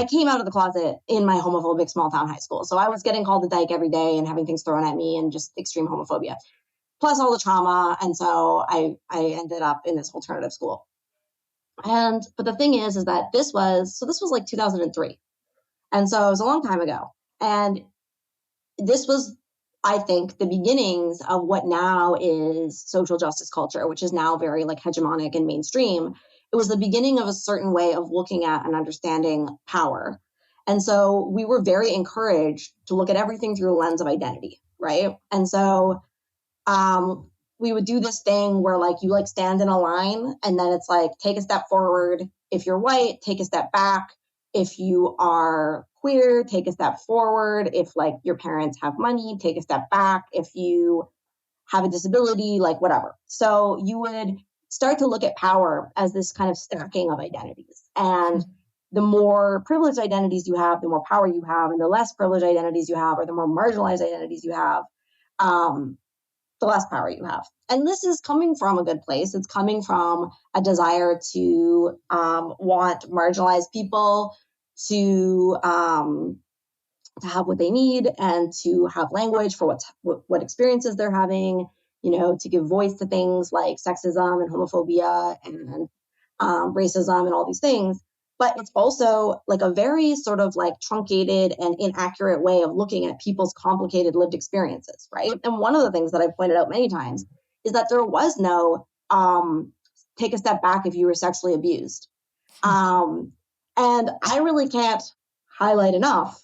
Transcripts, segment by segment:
I came out of the closet in my homophobic small town high school. So I was getting called a dyke every day and having things thrown at me and just extreme homophobia, plus all the trauma. And so I ended up in this alternative school. But the thing is that this was like 2003. And so it was a long time ago. And this was, I think, the beginnings of what now is social justice culture, which is now very like hegemonic and mainstream. It was the beginning of a certain way of looking at and understanding power. And so we were very encouraged to look at everything through a lens of identity, right? And so we would do this thing where like you like stand in a line and then it's like take a step forward. If you're white, take a step back. If you are queer, take a step forward. If like your parents have money, take a step back. If you have a disability, like whatever. So you would start to look at power as this kind of stacking of identities. And the more privileged identities you have, the more power you have, and the less privileged identities you have, or the more marginalized identities you have, the less power you have. And this is coming from a good place. It's coming from a desire to want marginalized people to have what they need and to have language for what experiences they're having, to give voice to things like sexism and homophobia and racism and all these things. But it's also like a very sort of like truncated and inaccurate way of looking at people's complicated lived experiences, right? And one of the things that I've pointed out many times is that there was no take a step back if you were sexually abused. And I really can't highlight enough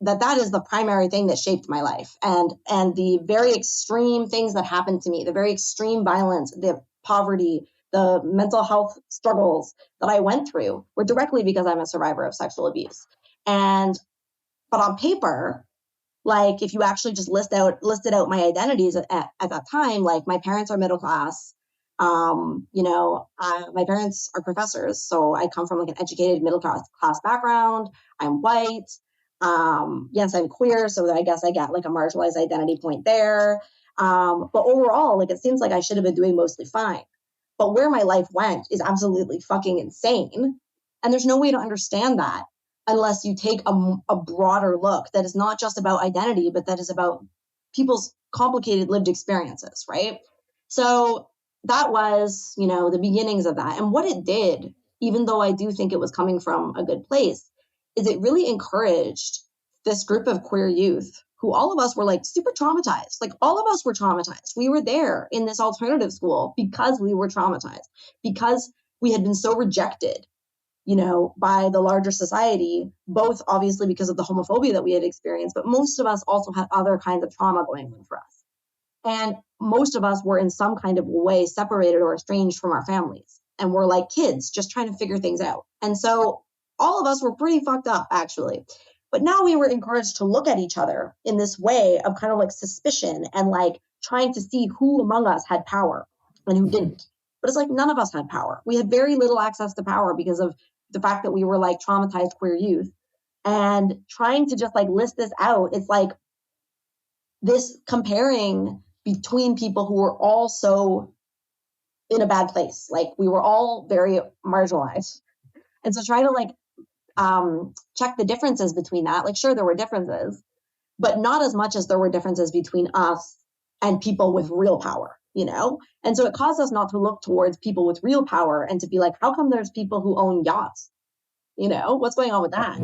that is the primary thing that shaped my life. And the very extreme things that happened to me, the very extreme violence, the poverty, the mental health struggles that I went through were directly because I'm a survivor of sexual abuse. But on paper, like if you actually just listed out my identities at that time, like my parents are middle class. My parents are professors, so I come from like an educated middle class background. I'm white. Yes, I'm queer, so I guess I get like a marginalized identity point there. But overall, like it seems like I should have been doing mostly fine. But where my life went is absolutely fucking insane. And there's no way to understand that unless you take a broader look that is not just about identity, but that is about people's complicated lived experiences, right? So that was, the beginnings of that. And what it did, even though I do think it was coming from a good place, is it really encouraged this group of queer youth who all of us were like super traumatized. Like all of us were traumatized. We were there in this alternative school because we were traumatized, because we had been so rejected, by the larger society, both obviously because of the homophobia that we had experienced, but most of us also had other kinds of trauma going on for us. And most of us were in some kind of way separated or estranged from our families. And we're like kids just trying to figure things out. And so all of us were pretty fucked up, actually. But now we were encouraged to look at each other in this way of kind of like suspicion and like trying to see who among us had power and who didn't. But it's like none of us had power. We had very little access to power because of the fact that we were like traumatized queer youth. And trying to just like list this out, it's like this comparing between people who were all so in a bad place. Like we were all very marginalized. And so trying to like check the differences between that. Like, sure, there were differences, but not as much as there were differences between us and people with real power, And so it caused us not to look towards people with real power and to be like, how come there's people who own yachts? What's going on with that?